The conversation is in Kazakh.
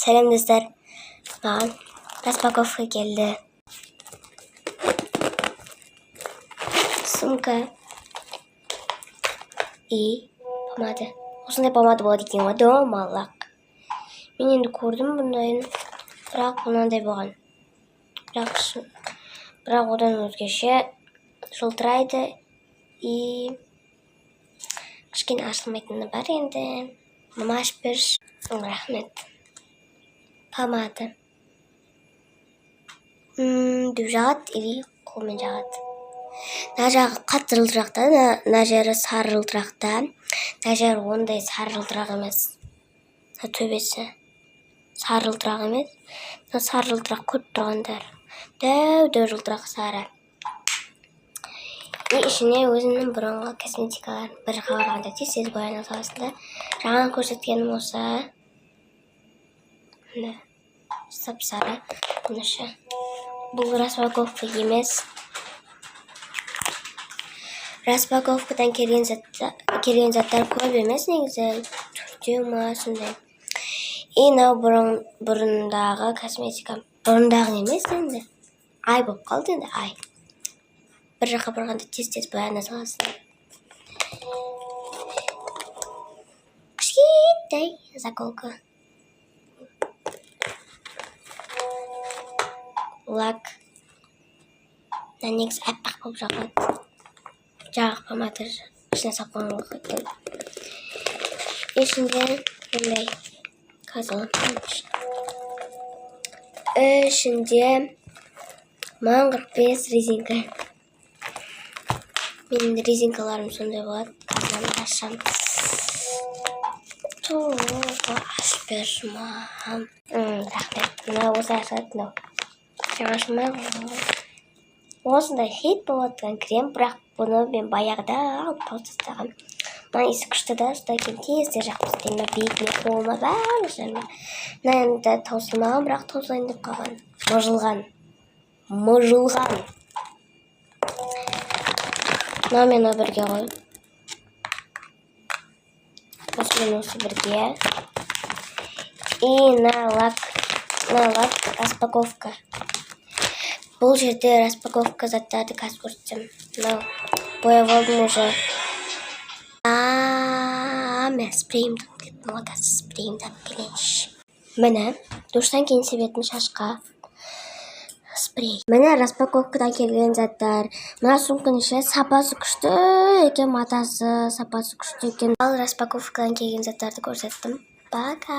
Selam dostlar. Mаған распаковка келді. Сумка и помада. Осындай помада болады екен ғой, домалақ. Мен енді көрдім бұндайын, бірақ мынандай болған. Бірақ одан өзгеше жылтырайды и кішкене ашылмайтыны бар енді. Мама ашып берші. Рахмет. Помада. Деп жағады или қолмен жағады. Мына жағы қатты жылтырақта, мына жері сары жылтырақта. Мына жері ондай сары жылтырақ емес. Төбесі сары жылтырақ емес. Мына сары жылтырақ көріп тұрғандар. Дәу жылтырақ сары. И ішіне өзімнің бұрынғы косметикаларын бір қабырғанда тез бояну саласында. Жаңа көрсеткенім осы. Сап-сары. Бұл распаковка емес. Распаковкадан келген заттар көп емес негізі. Төртеу ма сондай. И мынау бұрындағы косметика. Бұрындағы емес енді. Ай болып қалды енді, ай. Бір жаққа барғанда тез бояна саласың. Кішкентай заколка. Лак. Негізі әппақ болып жағады. Жағы помада ішіне салып қойған екен. Ішінде бұндай қазылып. Ішінде 45 резинка. Менің резинкаларым сондай болады. Қазаны ашам. Ашып берші маған. Рахмет. Мына осы ашады. Жаңа ашылмай ғой. Осындай хит болатын крем, бірақ бұны мен баяғыда алып тастағам. Мына иісі күшті да, содан кейін тезде жақып істеймін. Бетіме, қолыма барлық жеріме. Мына енді таусылмаған, бірақ таусылайын деп қалған. Мұжылған. Мына мен бірге ғой. Осы бірге. И мына лак распаковка. Бұл жерде распаковка заттарды қазір көрсетсем. Бояп алдым уже. Мен спрейімді алып келейінші. Міне, душтан кейін себетін шашқа спрей. Міне распаковкадан келген заттар. Мына сумканың іші сапасы күшті екен, матасы сапасы күшті екен. Ал распаковкадан келген заттарды көрсеттім. Пока.